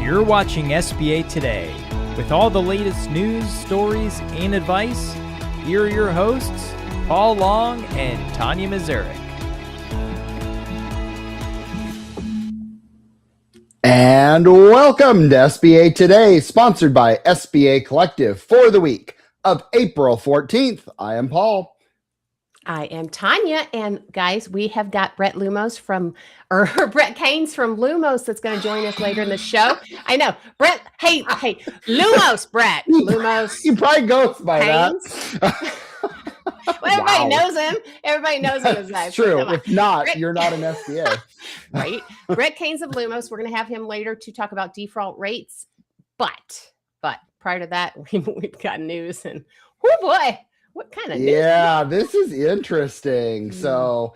You're watching SBA Today. With all the latest news, stories, and advice, here are your hosts, Paul Long and Tonya Mazurek. And welcome to SBA Today, sponsored by SBA Collective for the week of April 14th. I am Paul. I am Tonya, and guys, we have got Brett Caines from Lumos that's going to join us later in the show. I know, Brett. Hey, Lumos, Brett. Lumos. You probably goes by Caines. that. Well, everybody knows him. Everybody knows him as that. It's true. If not, you're not an SBA. Right. Brett Caines of Lumos. We're going to have him later to talk about default rates. But prior to that, we've got news, and oh boy. What kind of news? Yeah, this is interesting. So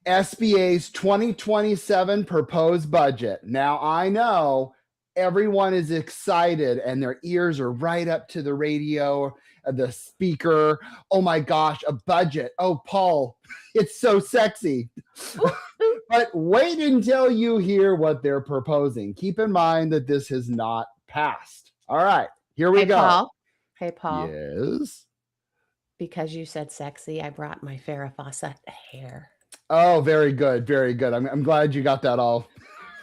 SBA's 2027 proposed budget. Now, I know everyone is excited and their ears are right up to the radio, the speaker. Oh my gosh, a budget. Oh, Paul, it's so sexy. But wait until you hear what they're proposing. Keep in mind that this has not passed. All right, here we go. Hey, Paul. Yes. Because you said sexy, I brought my Farrah Fawcett hair. Oh, very good. Very good. I'm glad you got that all.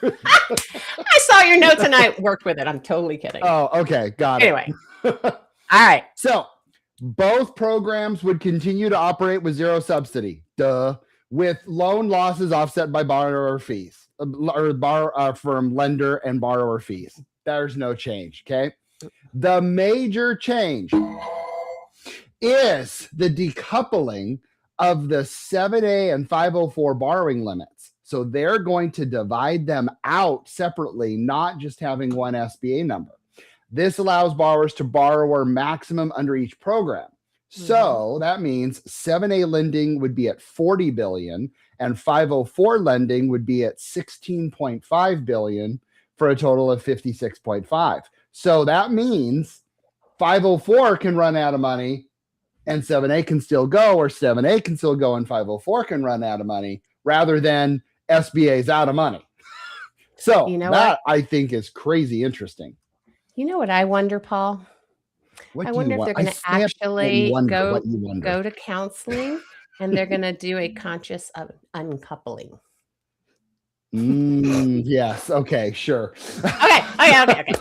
I saw your notes and I worked with it. I'm totally kidding. Oh, okay. Got it. Anyway. All right. So both programs would continue to operate with zero subsidy, with loan losses offset by borrower fees, from lender and borrower fees. There's no change. Okay. The major change is the decoupling of the 7A and 504 borrowing limits. So they're going to divide them out separately, not just having one SBA number. This allows borrowers to borrow a maximum under each program. So that means 7A lending would be at 40 billion and 504 lending would be at 16.5 billion for a total of 56.5. So that means 504 can run out of money and 7A can still go, or 7A can still go and 504 can run out of money, rather than SBA's out of money. So that I think is crazy interesting. You know what I wonder, Paul? I wonder if they're going to actually go to counseling and they're going to do a conscious uncoupling. Yes. Okay. Sure. Okay.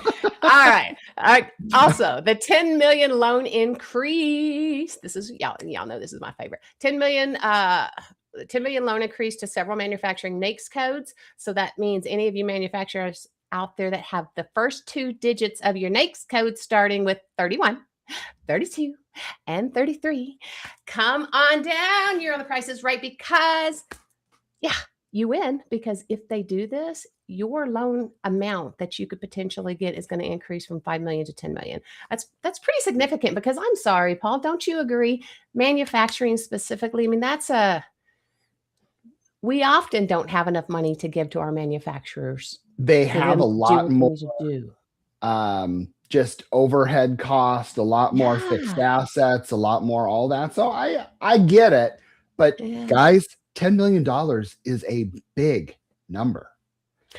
All right. Also, the 10 million loan increase. This is y'all know this is my favorite. 10 million loan increase to several manufacturing NAICS codes. So that means any of you manufacturers out there that have the first two digits of your NAICS code starting with 31, 32, and 33, come on down. You're on the Price is Right, because you win, because if they do this, your loan amount that you could potentially get is going to increase from 5 million to 10 million. That's pretty significant, because I'm sorry, Paul, don't you agree? Manufacturing specifically, I mean, we often don't have enough money to give to our manufacturers. They have a lot more just overhead cost, a lot more fixed assets, a lot more all that. So I get it, but guys, $10 million is a big number.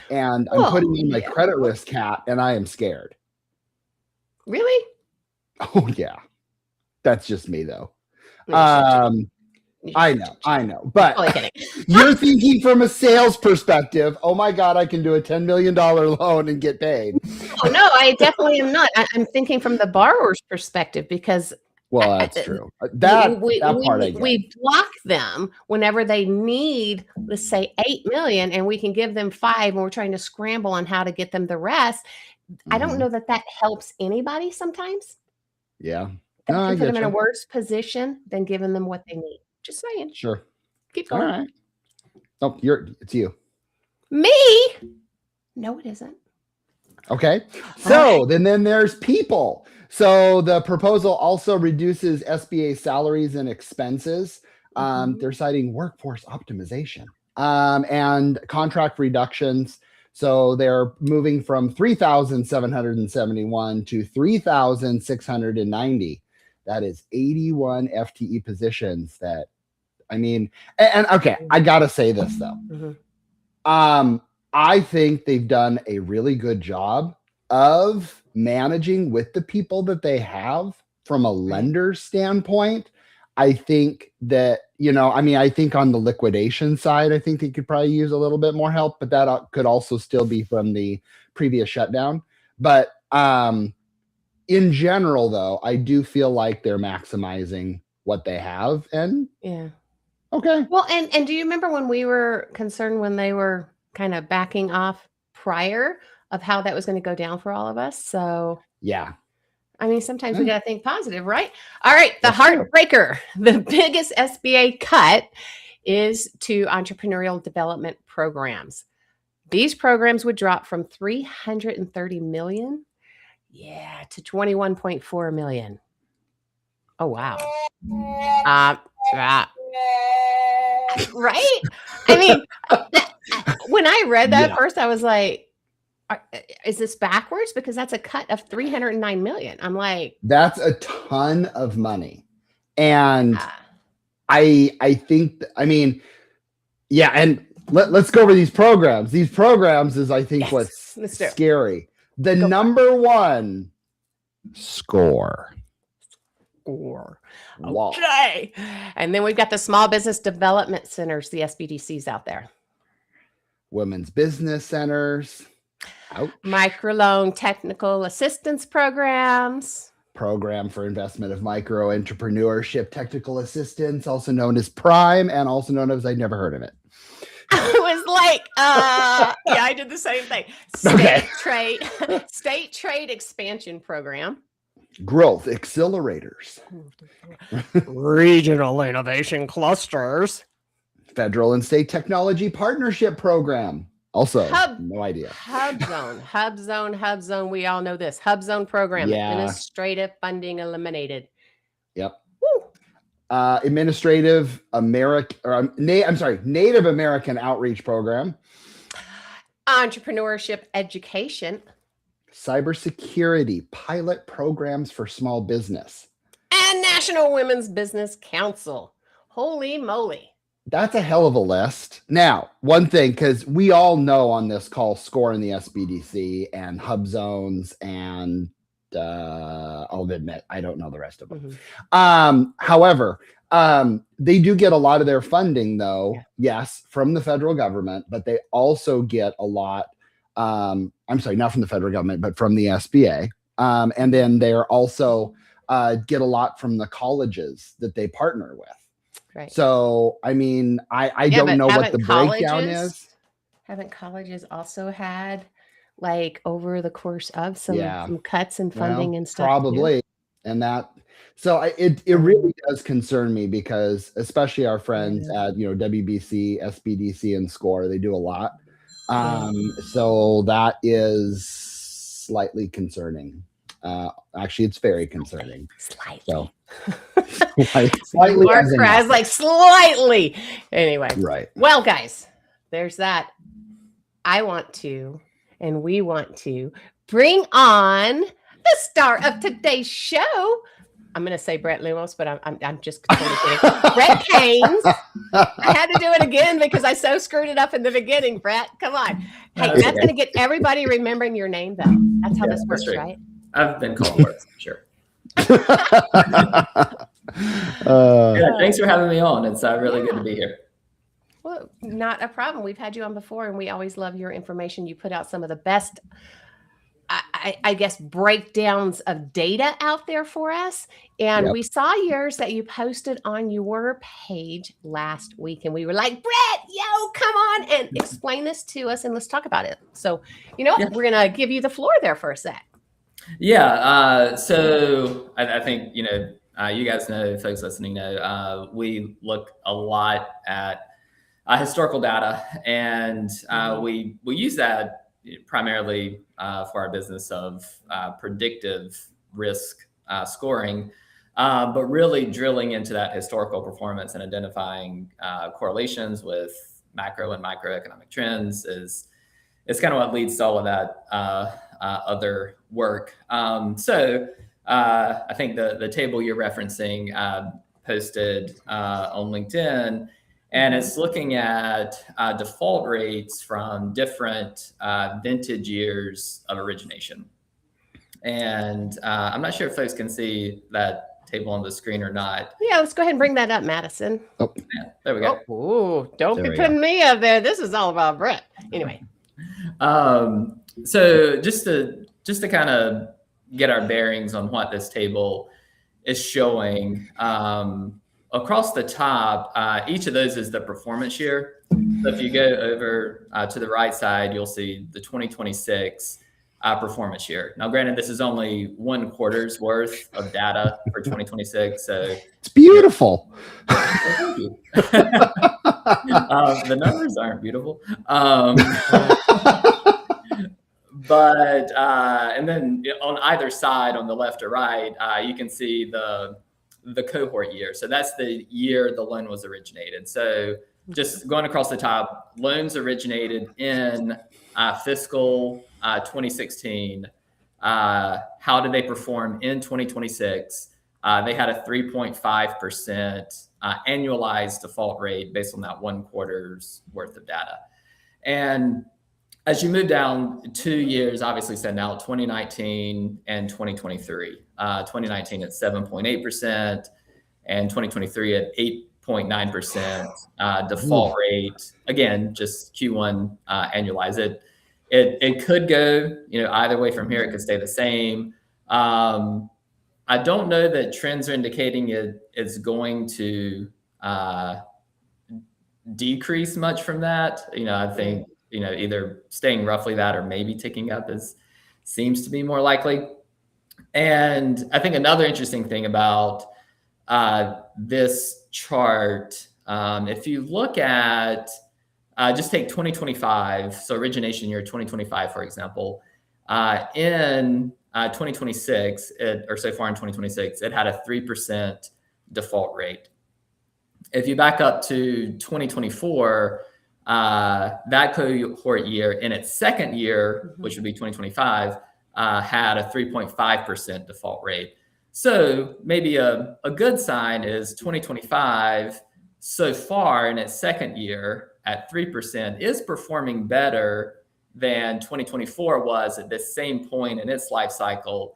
And I'm putting in my credit risk hat and I am scared. Really? Oh, yeah. That's just me, though. I know. But you're thinking from a sales perspective, oh, my God, I can do a $10 million loan and get paid. Oh, no, I definitely am not. I'm thinking from the borrower's perspective, because well, that's true. That part I get. We block them whenever they need, let's say, 8 million, and we can give them 5, and we're trying to scramble on how to get them the rest. I don't know that helps anybody sometimes. Yeah. That can put them in a worse position than giving them what they need. Just saying. Sure. Keep going. All right. Oh, it's you. Me? No, it isn't. Okay. So then there's people. So the proposal also reduces SBA salaries and expenses. They're citing workforce optimization and contract reductions. So they're moving from 3,771 to 3,690. That is 81 FTE positions that, and okay, I got to say this though. I think they've done a really good job of managing with the people that they have from a lender standpoint, I think that, I think on the liquidation side, I think they could probably use a little bit more help, but that could also still be from the previous shutdown. But in general, though, I do feel like they're maximizing what they have. And okay. Well, and do you remember when we were concerned when they were kind of backing off prior of how that was going to go down for all of us? So yeah. I mean, sometimes we got to think positive, right? All right. The heartbreaker, the biggest SBA cut is to entrepreneurial development programs. These programs would drop from 330 million, to 21.4 million. Oh, wow. Right? I mean, when I read that first, I was like, is this backwards? Because that's a cut of 309 million. I'm like, that's a ton of money. And I think, and let's go over these programs. These programs is, I think, what's scary. The number one, Score. Okay. And then we've got the small business development centers, the SBDCs out there. Women's business centers. Ouch. Microloan technical assistance programs. Program for investment of micro entrepreneurship technical assistance, also known as Prime, and also known as, I'd never heard of it. I was like, I did the same thing. State trade expansion program. Growth accelerators. Regional innovation clusters. Federal and state technology partnership program. Also, no idea. Hub zone. We all know this. Hub zone program. Yeah. Administrative funding eliminated. Yep. Native American outreach program. Entrepreneurship education. Cybersecurity pilot programs for small business. And National Women's Business Council. Holy moly. That's a hell of a list. Now, one thing, because we all know on this call, Score in the SBDC and Hub Zones, and I'll admit, I don't know the rest of them. Mm-hmm. However, they do get a lot of their funding, though, yes, from the federal government, but they also get a lot, not from the federal government, but from the SBA. And then they're also get a lot from the colleges that they partner with. Right. So, I don't know what the breakdown is. Haven't colleges also had, like, over the course of some cuts in funding and stuff? Probably. Too? And that, so it really does concern me, because especially our friends at, WBC, SBDC, and Score, they do a lot. So that is slightly concerning. Actually, it's very concerning. Slightly. Slightly. Slightly. Anyway. Right. Well, guys, there's that. I want to, and we want to bring on the star of today's show. I'm going to say Brett Lumos, but I'm just totally kidding. Brett Caines. I had to do it again because I so screwed it up in the beginning, Brett. Come on. Hey, that's going to get everybody remembering your name, though. That's how this works, right? I've been called worse, sure. Thanks for having me on. It's really good to be here. Well, not a problem. We've had you on before, and we always love your information. You put out some of the best, I guess, breakdowns of data out there for us. And we saw yours that you posted on your page last week. And we were like, Brett, come on and explain this to us, and let's talk about it. So, we're going to give you the floor there for a sec. Yeah. So I think, you guys know, folks listening know, we look a lot at historical data, and we use that primarily for our business of predictive risk scoring, but really drilling into that historical performance and identifying correlations with macro and microeconomic trends is kind of what leads to all of that other work. So I think the table you're referencing posted on LinkedIn, and it's looking at default rates from different vintage years of origination. And I'm not sure if folks can see that table on the screen or not. Yeah, let's go ahead and bring that up, Madison. Oh, Yeah, there we go. Oh, don't There be we putting me up there. This is all about Brett. Anyway. So just to kind of get our bearings on what this table is showing, across the top, each of those is the performance year. So if you go over to the right side, you'll see the 2026 performance year. Now, granted, this is only 1 quarter's worth of data for 2026. So it's beautiful. thank you. The numbers aren't beautiful. But and then on either side, on the left or right, you can see the cohort year. So that's the year the loan was originated. So just going across the top, loans originated in fiscal 2016. How did they perform in 2026? They had a 3.5% annualized default rate based on that 1 quarter's worth of data. And as you move down 2 years, obviously stand out, 2019 and 2023. 2019 at 7.8% and 2023 at 8.9% default rate. Again, just Q1 annualize it. It could go, either way from here. It could stay the same. I don't know that trends are indicating it's going to decrease much from that. I think either staying roughly that or maybe ticking up seems to be more likely. And I think another interesting thing about this chart, if you look at, just take 2025, so origination year 2025, for example, in 2026, or so far in 2026, it had a 3% default rate. If you back up to 2024, that cohort year in its second year, which would be 2025, had a 3.5% default rate. So maybe a good sign is 2025 so far in its second year at 3% is performing better than 2024 was at this same point in its life cycle,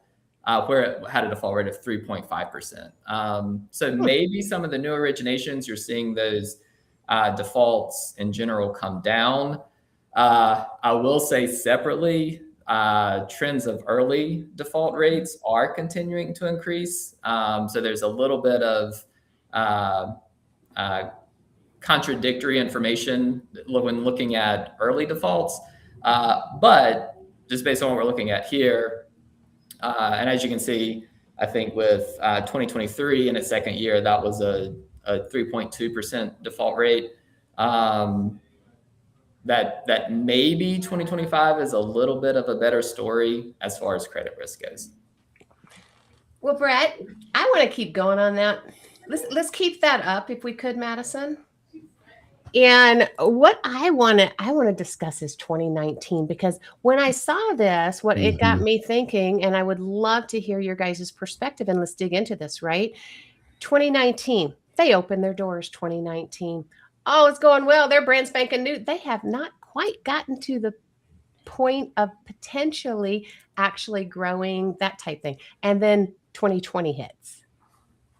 where it had a default rate of 3.5%. So maybe some of the new originations, you're seeing those defaults in general come down. I will say separately, trends of early default rates are continuing to increase. So there's a little bit of contradictory information when looking at early defaults. But just based on what we're looking at here, and as you can see, I think with 2023 in its second year, that was a 3.2% default rate. That maybe 2025 is a little bit of a better story as far as credit risk goes. Well, Brett, I want to keep going on that. Let's keep that up if we could, Madison. And what I want to discuss is 2019, because when I saw this, it got me thinking, and I would love to hear your guys' perspective, and let's dig into this, right? 2019, they opened their doors 2019. Oh, it's going well. They're brand spanking new. They have not quite gotten to the point of potentially actually growing, that type thing. And then 2020 hits.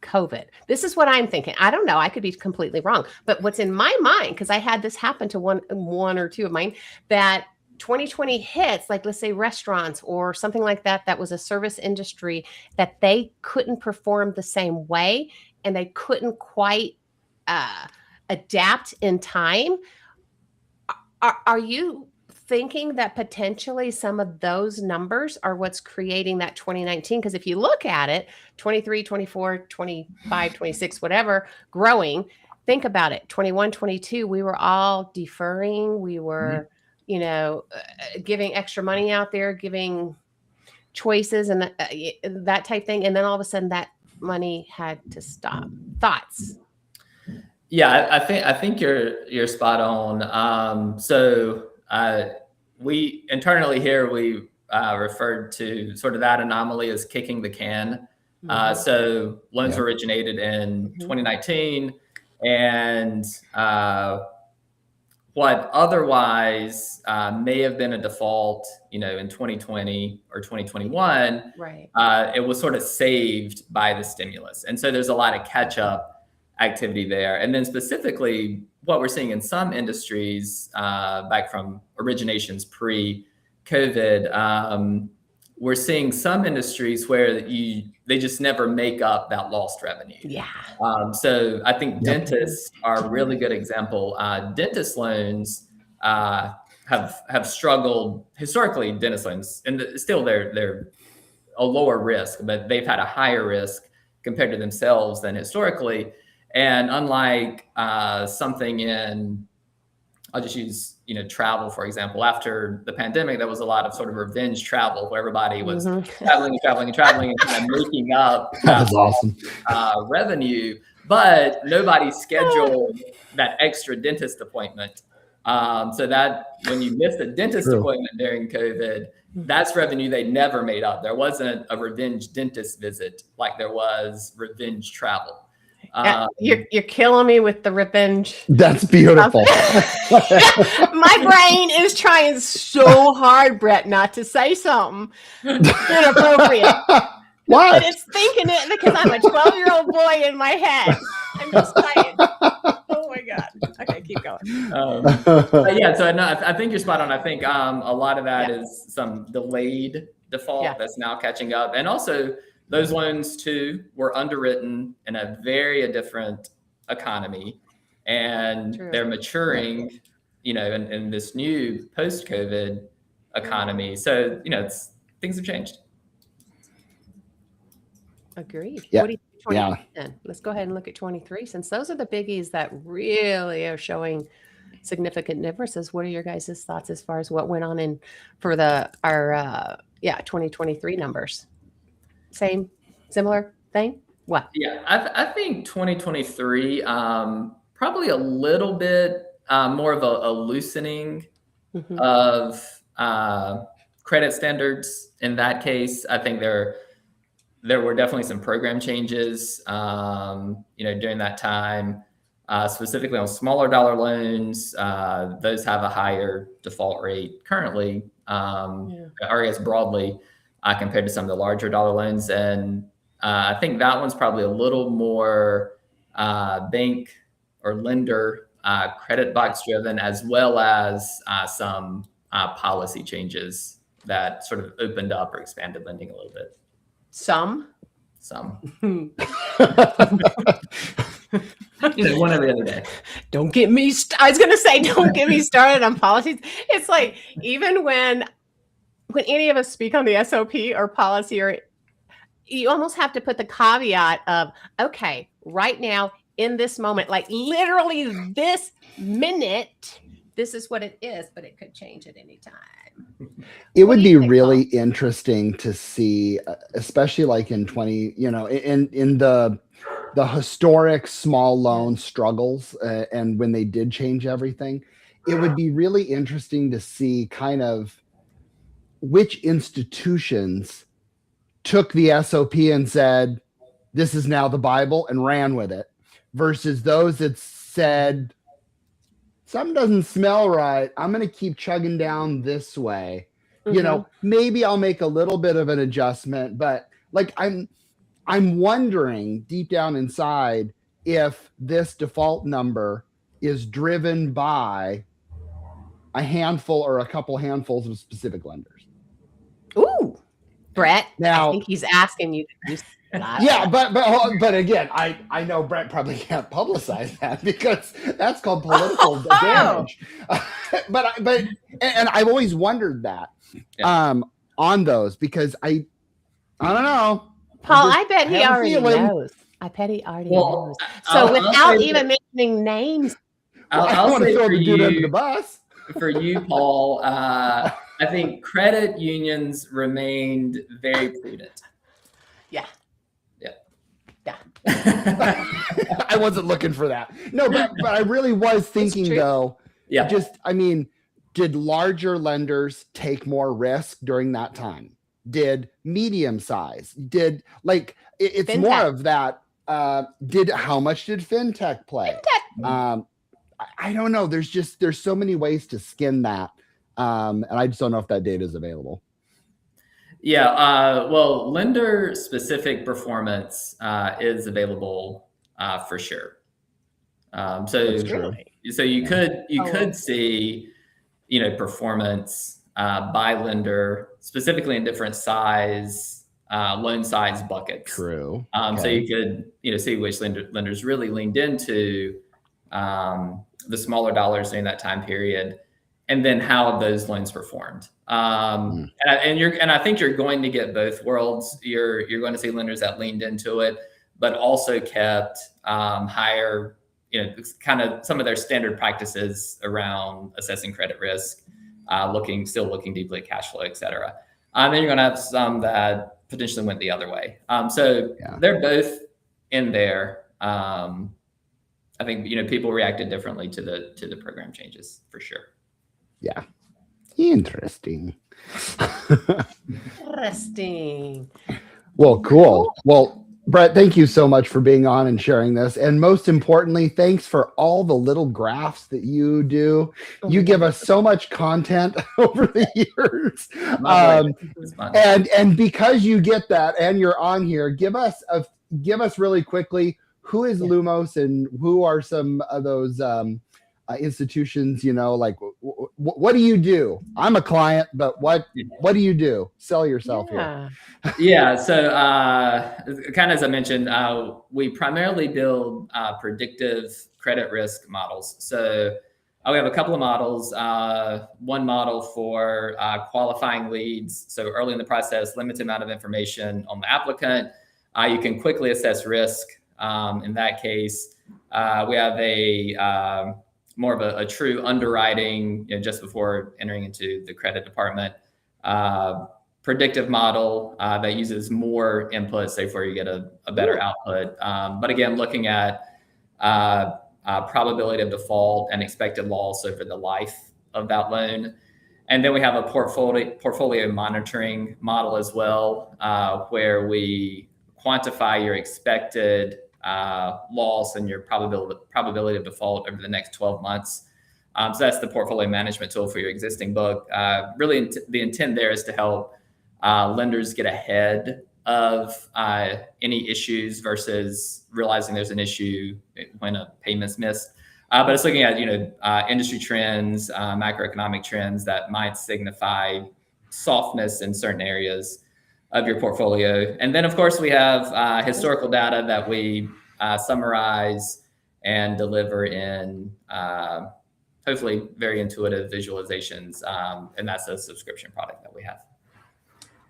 COVID. This is what I'm thinking. I don't know. I could be completely wrong. But what's in my mind, because I had this happen to one or two of mine, that 2020 hits, like let's say restaurants or something like that, that was a service industry, that they couldn't perform the same way and they couldn't quite adapt in time. Are you thinking that potentially some of those numbers are what's creating that 2019? Because if you look at it, 23, 24, 25, 26, whatever, growing, think about it. 21, 22, we were all deferring. We were, giving extra money out there, giving choices and that type thing. And then all of a sudden that money had to stop. Thoughts? Yeah, I think you're spot on. So we internally here, we referred to sort of that anomaly as kicking the can. So loans originated in 2019, and what otherwise may have been a default, in 2020 or 2021, Right. It was sort of saved by the stimulus. And so there's a lot of catch up activity there. And then specifically what we're seeing in some industries back from originations pre-COVID, we're seeing some industries where they just never make up that lost revenue. Yeah. So I think dentists are a really good example. Dentist loans have struggled historically. Dentist loans, and still they're a lower risk, but they've had a higher risk compared to themselves than historically. And unlike something in, I'll just use, travel, for example, after the pandemic, there was a lot of sort of revenge travel where everybody was traveling and kind of making up That's awesome. Revenue, but nobody scheduled that extra dentist appointment. So that when you missed a dentist appointment during COVID, that's revenue they never made up. There wasn't a revenge dentist visit like there was revenge travel. You're killing me with the revenge. That's beautiful. My brain is trying so hard, Brett, not to say something inappropriate. What? But it's thinking it because I'm a 12-year-old boy in my head. I'm just saying. Oh my God. Okay, keep going. Yeah, so no, I think you're spot on. I think a lot of that is some delayed default that's now catching up. And also those loans too were underwritten in a very different economy, and they're maturing, in this new post-COVID economy. So, things have changed. Agreed. Yeah. What do you think 23 then? Let's go ahead and look at 23, since those are the biggies that really are showing significant differences. What are your guys' thoughts as far as what went on for our 2023 numbers? Same, similar thing? What? Yeah, I think 2023, probably a little bit more of a loosening of credit standards. In that case, I think there were definitely some program changes, during that time, specifically on smaller dollar loans. Those have a higher default rate currently, or I guess broadly, compared to some of the larger dollar loans. And I think that one's probably a little more bank or lender credit box driven, as well as some policy changes that sort of opened up or expanded lending a little bit. Some. One every other day. Don't get me. I was going to say, don't get me started on policies. It's like, even when any of us speak on the SOP or policy, or you almost have to put the caveat of, okay, right now in this moment, like literally this minute, this is what it is, but it could change at any time. It would be really interesting to see, especially like in in the historic small loan struggles, and when they did change everything, it would be really interesting to see kind of which institutions took the SOP and said, this is now the Bible, and ran with it, versus those that said, something doesn't smell right, I'm going to keep chugging down this way. Maybe I'll make a little bit of an adjustment, but like I'm wondering deep down inside if this default number is driven by a handful or a couple handfuls of specific lenders. Ooh, Brett, now, I think he's asking you to do that. Yeah, but again, I know Brett probably can't publicize that because that's called political damage. But I've always wondered that on those, because I don't know. Paul, I bet he already knows. I bet he already knows. So without even mentioning names, I don't want to throw the dude under the bus. For you, Paul, I think credit unions remained very prudent. Yeah. I wasn't looking for that. No, but I really was thinking though. Yeah. Did larger lenders take more risk during that time? Did medium size? It's fintech. More of that. How much did fintech play? I don't know. There's so many ways to skin that. And I just don't know if that data is available. Yeah, well, lender-specific performance is available for sure. So you could see, performance by lender, specifically in different loan size buckets. True. So you could see which lenders really leaned into the smaller dollars during that time period, and then how those loans performed. And I think you're going to get both worlds. You're going to see lenders that leaned into it, but also kept higher, kind of some of their standard practices around assessing credit risk, still looking deeply at cash flow, et cetera. Then you're going to have some that potentially went the other way. They're both in there. I think people reacted differently to the program changes for sure. Yeah. Interesting. Well, cool. Well, Brett, thank you so much for being on and sharing this. And most importantly, thanks for all the little graphs that you do. You give us so much content over the years. And because you get that and you're on here, give us really quickly, who is Lumos and who are some of those institutions, like what do you do? I'm a client, but what do you do? Sell yourself here. Yeah. So kind of as I mentioned, we primarily build predictive credit risk models. So we have a couple of models. One model for qualifying leads. So early in the process, limited amount of information on the applicant. You can quickly assess risk. In that case, we have a more of a true underwriting, just before entering into the credit department, predictive model that uses more inputs, say, where you get a better output. But again, looking at probability of default and expected loss over the life of that loan. And then we have a portfolio monitoring model as well, where we quantify your expected loss and your probability of default over the next 12 months. So that's the portfolio management tool for your existing book. Really, the intent there is to help lenders get ahead of any issues versus realizing there's an issue when a payment's missed. But it's looking at industry trends, macroeconomic trends that might signify softness in certain areas of your portfolio. And then, of course, we have historical data that we summarize and deliver in hopefully very intuitive visualizations. And that's a subscription product that we have.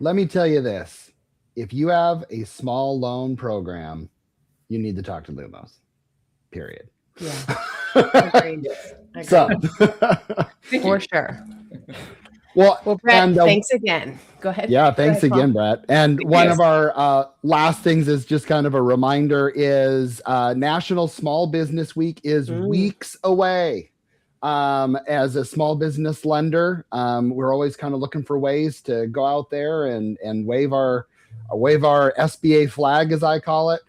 Let me tell you this. If you have a small loan program, you need to talk to Lumos, period. Yeah. Agreed. So, for sure. Well, Brett, thanks again. Go ahead. Yeah, thanks again, Brett. And one of our last things is just kind of a reminder is National Small Business Week is weeks away. As a small business lender, we're always kind of looking for ways to go out there and wave our SBA flag, as I call it.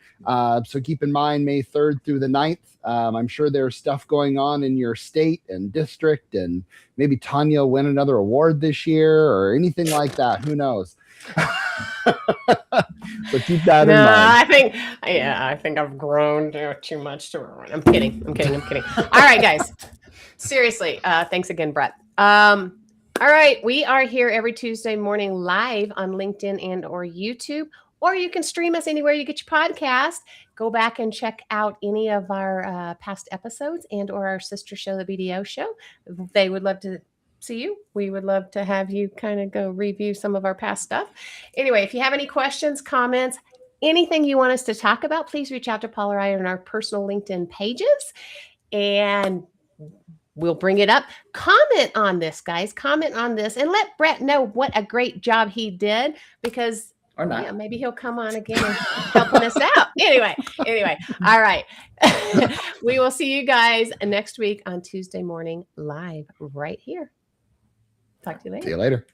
So keep in mind, May 3rd through the 9th. I'm sure there's stuff going on in your state and district, and maybe Tonya will win another award this year or anything like that. Who knows? So keep that in mind. I think I've grown too much to ruin. I'm kidding. All right, guys. Seriously, thanks again, Brett. All right, we are here every Tuesday morning live on LinkedIn and or YouTube, or you can stream us anywhere you get your podcast. Go back and check out any of our past episodes and or our sister show, the BDO show. They would love to see you. We would love to have you kind of go review some of our past stuff. Anyway, if you have any questions, comments, anything you want us to talk about, please reach out to Paul or I on our personal LinkedIn pages, and we'll bring it up. Comment on this, guys. Comment on this and let Brett know what a great job he did, because or not. Yeah, maybe he'll come on again and helping us out. Anyway. All right. We will see you guys next week on Tuesday morning live right here. Talk to you later. See you later.